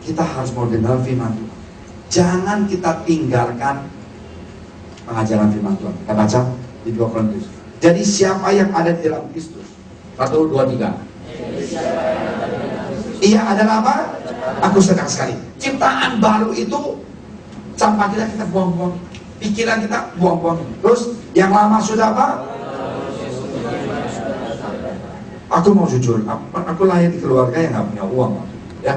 kita harus mau dengar firman Tuhan. Jangan kita tinggalkan pengajaran firman Tuhan. Kita baca di 2 Korintus. Jadi siapa yang ada di dalam Kristus? 1, 2, 3. Ia adalah apa? Aku senang sekali. Ciptaan baru itu, sampah kita buang-buang. Pikiran kita buang-buang. Terus yang lama sudah apa? Aku mau jujur, aku lahir di keluarga yang nggak punya uang, ya.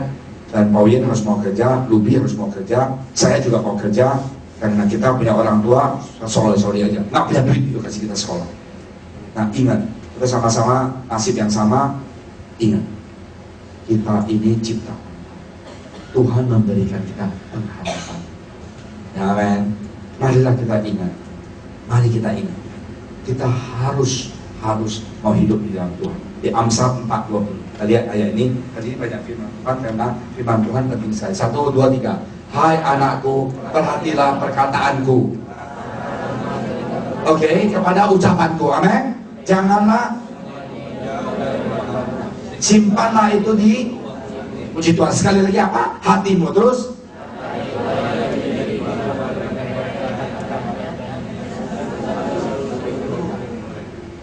Dan Pak Wian harus mau kerja, Lubi harus mau kerja, saya juga mau kerja, karena kita punya orang tua, sorry aja, nggak punya duit itu kasih kita sekolah. Nah, ingat, kita sama-sama nasib yang sama. Ingat, kita ini cipta. Tuhan memberikan kita pengharapan. Ya, amin. Marilah kita ingat. Mari kita ingat. Kita harus mau hidup di dalam Tuhan. Di Amsal 4:20. Kita lihat ayat ini. Tadi banyak firman Tuhan, karena firman Tuhan penting sekali. 1, 2, 3. Hai anakku, perhatilah perkataanku. Oke, kepada ucapanku, amin. Janganlah, simpanlah itu di, puji Tuhan. Sekali lagi apa? Hatimu. Terus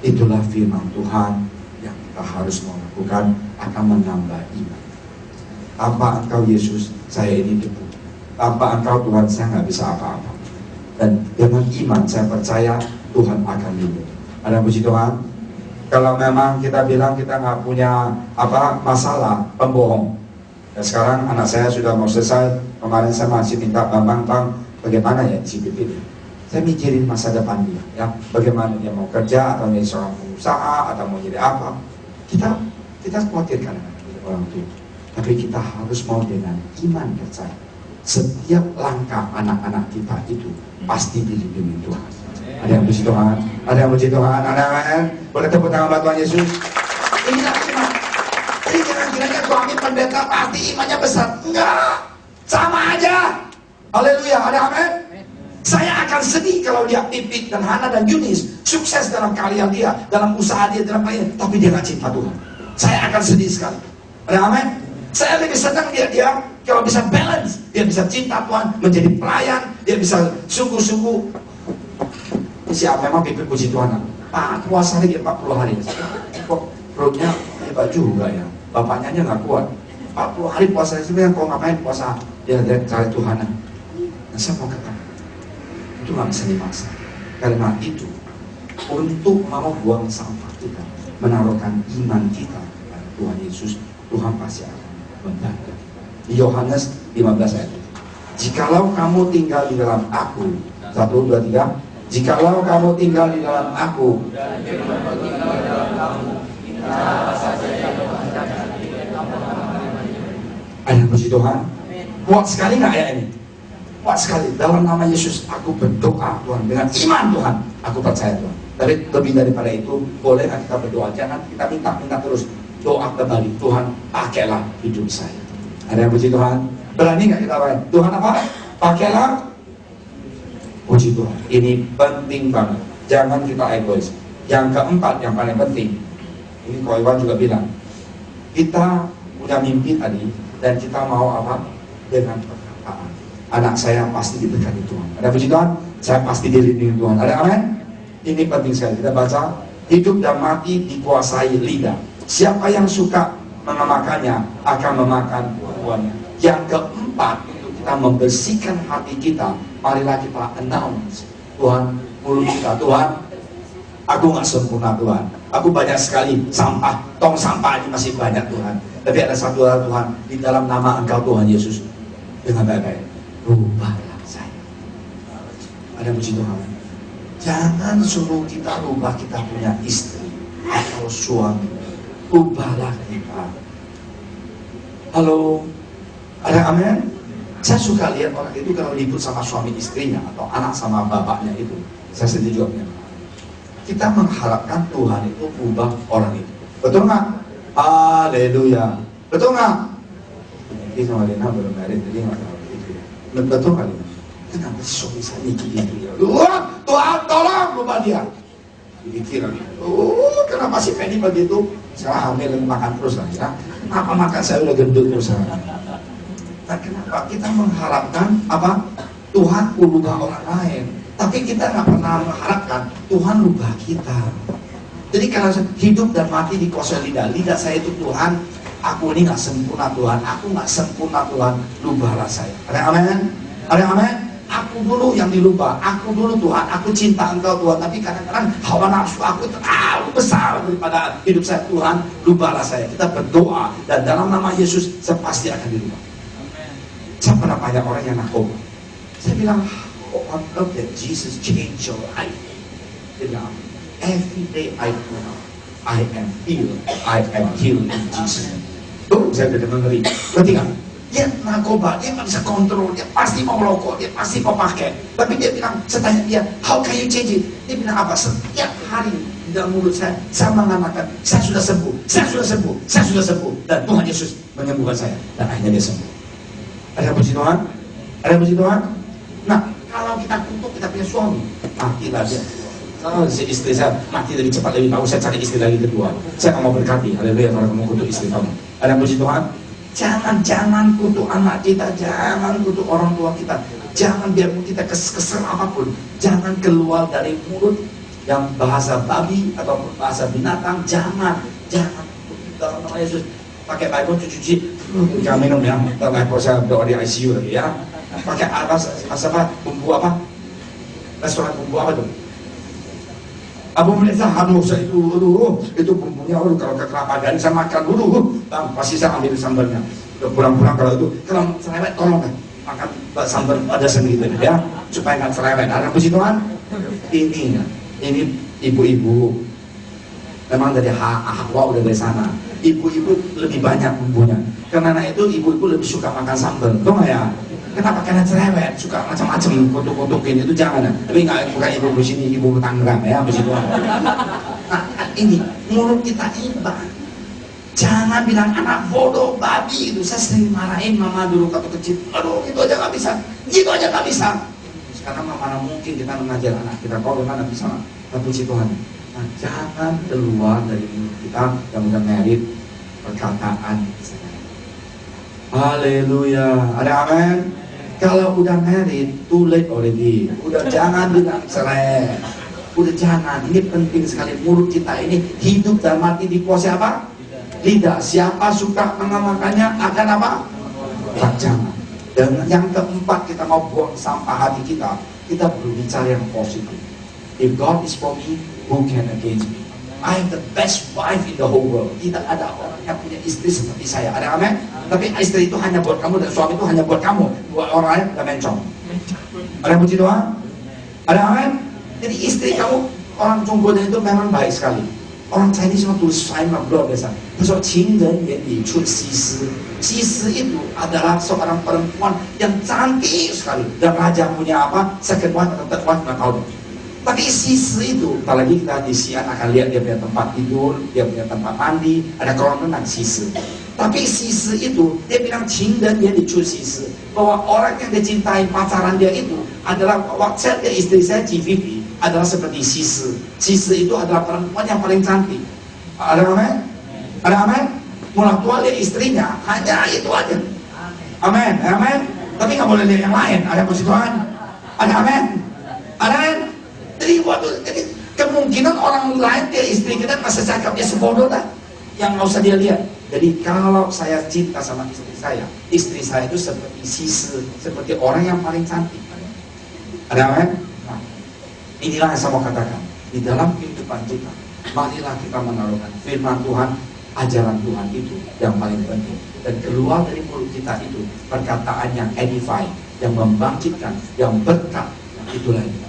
itulah firman Tuhan yang kita harus melakukan, akan menambah iman. Tanpa Engkau Yesus, saya ini debu. Tanpa Engkau Tuhan, saya nggak bisa apa-apa. Dan dengan iman saya percaya Tuhan akan lindungi. Ada puji Tuhan. Kalau memang kita bilang kita nggak punya masalah, pembohong. Dan sekarang anak saya sudah mau selesai. Kemarin saya masih minta Bang, bagaimana ya CPP ini? Saya mikirin masa depan dia, ya. Bagaimana dia mau kerja, atau menjadi seorang pengusaha, atau mau jadi apa. Kita khawatirkan orang tua. Tapi kita harus mau dengan iman percaya. Setiap langkah anak-anak kita itu pasti dilindungi Tuhan. Ada yang puji Tuhan, ada yang puji Tuhan, amin. Boleh tepuk tangan buat Tuhan Yesus. Inilah iman. Jadi jangan kiranya suami pendeta pasti imannya besar. Enggak, sama aja. Haleluya, ada amin. Saya akan sedih kalau dia Pipit dan Hana dan Yunis sukses dalam karya dia, dalam usaha dia, dalam lainnya, tapi dia nggak cinta Tuhan. Saya akan sedih sekali. Ada amin. Saya lebih senang dia kalau bisa balance, dia bisa cinta Tuhan, menjadi pelayan, dia bisa sungguh-sungguh. Siapa memang Pipit puji Tuhan. Puasa lagi 40 hari. Kok perutnya hebat juga ya. Bapaknya aja nggak kuat. 40 hari puasa sebenarnya kok ngapain puasa? Dia cari Tuhan. Nah, saya mau katakan itu nggak bisa dimaksa. Karena itu untuk mau buang sampah kita, menaruhkan iman kita pada Tuhan Yesus, Tuhan pasti akan membantu. Di Yohanes 15 ayat. Jikalau kamu tinggal di dalam aku, 1, 2, 3. Jikalau kamu tinggal di dalam aku, ada puji Tuhan. Kuat sekali nggak ayat ini? Kuat sekali. Dalam nama Yesus aku berdoa Tuhan, dengan iman Tuhan aku percaya Tuhan. Tapi lebih daripada itu, boleh kita berdoa, jangan kita minta terus. Doa kembali, Tuhan pakailah hidup saya. Ada yang puji Tuhan? Berani nggak kita pakai? Tuhan apa? Pakailah. Puji Tuhan. Ini penting banget. Jangan kita egois. Yang keempat, yang paling penting, ini Ko Iwan juga bilang, kita punya mimpi tadi dan kita mau apa? Dengan perkataan. Anak saya pasti diberkati Tuhan. Ada puji Tuhan? Saya pasti dilindungi Tuhan. Ada amin? Ini penting sekali. Kita baca, hidup dan mati dikuasai lidah. Siapa yang suka memakannya akan memakan buahnya. Yang keempat, untuk kita membersihkan hati kita, marilah kita announce Tuhan, mulut kita, Tuhan, aku nggak sempurna Tuhan, aku banyak sekali sampah, tong sampah ini masih banyak Tuhan. Tapi ada satu hal Tuhan, di dalam nama Engkau Tuhan Yesus, dengan baik-baik, rubahlah saya. Ada puji Tuhan. Jangan suruh kita rubah kita punya istri atau suami, rubahlah kita. Halo, ada amin? Saya suka lihat orang itu kalau ribut sama suami istrinya atau anak sama bapaknya itu. Saya sendiri juga punya. Kita mengharapkan Tuhan itu ubah orang itu. Betul nggak? Haleluya. Betul nggak? Ini sama Lena belum married, jadi nggak tahu itu. Betul kali. Kenapa sih suami saya gitu ya? Tuhan tolong ubah dia. Dipikir lagi. Kenapa sih Penny begitu? Saya hamil makan terus lah ya. Apa makan saya udah gendut terus. Nah, kenapa kita mengharapkan apa? Tuhan ubah orang lain, tapi kita nggak pernah mengharapkan Tuhan ubah kita. Jadi kalau hidup dan mati dikuasai lidah saya itu Tuhan, aku ini nggak sempurna Tuhan, aku nggak sempurna Tuhan, ubahlah saya. Ada amin? Ada amin? Aku dulu yang dilubah, aku dulu Tuhan, aku cinta Engkau Tuhan, tapi kadang-kadang hawa nafsu aku terlalu besar daripada hidup saya. Tuhan, ubahlah saya. Kita berdoa dan dalam nama Yesus saya pasti akan dirubah. Saya pernah banyak orang yang narkoba. Saya bilang, on earth that Jesus changed your life. Dia bilang, every day I am healed in Jesus. Tuh, saya udah ngeri. Berarti kan, dia narkoba, dia nggak bisa kontrol, dia pasti mau merokok, dia pasti mau pakai. Tapi dia bilang, saya tanya dia, how can you change it? Dia bilang apa? Setiap hari di dalam mulut saya mengatakan, saya sudah sembuh, saya sudah sembuh, saya sudah sembuh. Dan Tuhan Yesus menyembuhkan saya. Dan akhirnya dia sembuh. Ada puji Tuhan? Ada puji Tuhan? Nah, kalau kita kutuk kita punya suami, matilah dia. Oh, si istri saya mati lebih cepat lebih bagus, saya cari istri lagi kedua. Saya mau berkati, haleluya, kalau kamu kutuk istri kamu. Ada puji Tuhan. Jangan kutuk anak kita, jangan kutuk orang tua kita, jangan biarpun kita kesel apapun, jangan keluar dari mulut yang bahasa babi atau bahasa binatang, jangan dalam nama Yesus. Pakai Bible cuci, jangan minum ya. Dalam Bible saya doa di ICU lagi ya. Pakai apa? Bumbu apa? Restoran bumbu apa tuh? Abu Melisa, aduh itu bumbunya, kalau ke kelapa gading saya makan dulu, pasti saya ambil sambalnya. Pulang-pulang kalau itu, kalau cerewet tolong kan, makan sambal ada sendiri ya, supaya nggak cerewet. Ada puji Tuhan. Ini ibu-ibu, memang dari Hawa udah dari sana. Ibu-ibu lebih banyak bumbunya, karena itu ibu-ibu lebih suka makan sambal, tuh nggak ya? Kenapa? Karena cerewet, suka macam-macam kutuk-kutukin itu jangan. Tapi nggak, bukan ibu di sini, ibu Tangerang ya, begitu. Nah, ini mulut kita iba. Jangan bilang anak bodoh, babi itu. Saya sering marahin mama dulu waktu kecil. Aduh, gitu aja nggak bisa, gitu aja nggak bisa. Sekarang mana mungkin kita mengajar anak kita, kau gimana bisa? Puji Tuhan. Nah, jangan keluar dari mulut kita yang udah merit perkataan. Haleluya, ada amin. Kalau udah married, too late already. Udah jangan bilang cerai. Udah jangan. Ini penting sekali. Mulut kita ini hidup dan mati dikuasai apa? Lidah. Siapa suka mengamalkannya akan apa? Jangan. Dan yang keempat, kita mau buang sampah hati kita. Kita berbicara yang positif. If God is for me, who can against me? I am the best wife in the whole world. Tidak ada orang yang punya istri seperti saya. Ada amin? Tapi istri itu hanya buat kamu dan suami itu hanya buat kamu. Buat orang lain udah mencong. Ada puji Tuhan? Ada amin? Jadi istri kamu, orang Tionghoa itu memang baik sekali. Orang Chinese cuma tulis sign luar biasa. Besok 情人眼里出西施. 西施itu adalah seorang perempuan yang cantik sekali. Dan raja punya apa? Second wife atau third wife nggak tahu. Tapi sisi itu, apalagi kita di Xi'an akan lihat dia punya tempat tidur, dia punya tempat mandi, ada kolam renang sisi. Tapi sisi itu, dia bilang 情人眼里出西施, bahwa orang yang dicintai pacaran dia itu adalah, saya dan istri saya GVP adalah seperti sisi. Sisi itu adalah perempuan yang paling cantik. Ada amin? Ada amin? Mulai tua lihat istrinya, hanya itu aja. Amin, amin. Tapi nggak boleh lihat yang lain. Ada puji Tuhan? Ada amin? Ada amin? Jadi kemungkinan orang lain dia istri kita masa cakap dia sebodoh dah, yang nggak usah dia lihat. Jadi kalau saya cinta sama istri saya itu seperti sisi, seperti orang yang paling cantik. Ada amin? Nah, inilah yang saya mau katakan di dalam kehidupan kita. Marilah kita menaruhkan firman Tuhan, ajaran Tuhan itu yang paling penting, dan keluar dari mulut kita itu perkataan yang edify, yang membangkitkan, yang berkat, itulah itu.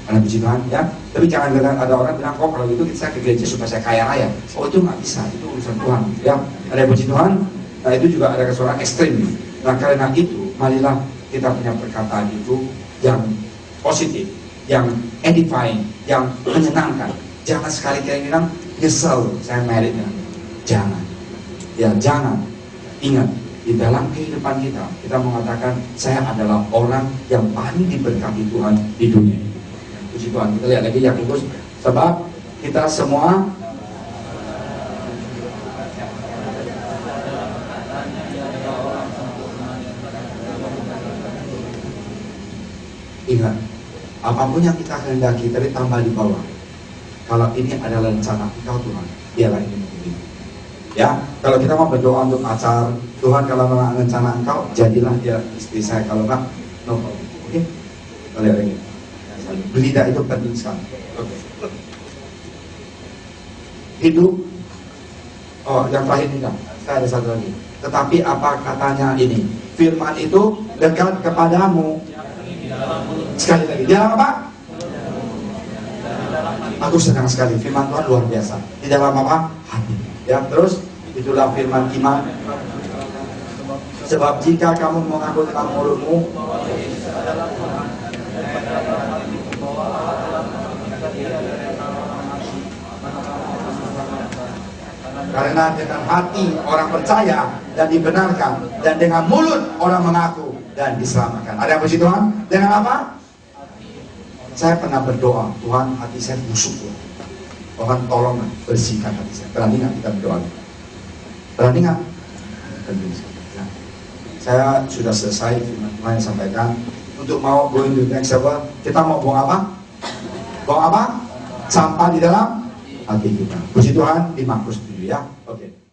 Karena puji Tuhan ya, tapi jangan ada orang bilang, kok kalau gitu saya ke gereja supaya saya kaya raya. Oh, itu nggak bisa, itu urusan Tuhan ya. Ada puji Tuhan. Nah, itu juga ada keseorang ekstrim. Nah, karena itu marilah kita punya perkataan itu yang positif, yang edifying, yang menyenangkan. Jangan sekali-kali bilang nyesel saya married-nya. Jangan ya, jangan. Ingat, di dalam kehidupan kita, kita mengatakan saya adalah orang yang paling diberkati Tuhan di dunia. Puji Tuhan. Kita lihat lagi Yakobus, sebab kita semua ingat, apapun yang kita kehendaki tapi tambah di bawah. Kalau ini adalah rencana Engkau Tuhan, biarlah ini menjadi. Ya, kalau kita mau berdoa untuk pacar, Tuhan kalau memang rencana Engkau, jadilah dia istri saya. Kalau enggak, no problem. Oke? Kita lihat lagi. Lidah itu penting sekali. Okay. Hidup. Oh, yang terakhir ini kan. Saya ada satu lagi. Tetapi apa katanya ini? Firman itu dekat kepadamu. Sekali lagi. Di dalam apa? Aku senang sekali. Firman Tuhan luar biasa. Di dalam apa? Hati. Ya, terus itulah firman iman. Sebab jika kamu mengaku dengan mulutmu karena dengan hati orang percaya dan dibenarkan, dan dengan mulut orang mengaku dan diselamatkan. Ada yang puji Tuhan? Dengan apa? Saya pernah berdoa, Tuhan hati saya busuk. Tuhan tolong bersihkan hati saya. Berani nggak kita berdoa? Berani nggak? Ya. Saya sudah selesai firman Tuhan yang sampaikan. Untuk mau going to the next level, kita mau buang apa? Buang apa? Sampah di dalam hati kita. Puji Tuhan, di Markus 7 ya. Oke.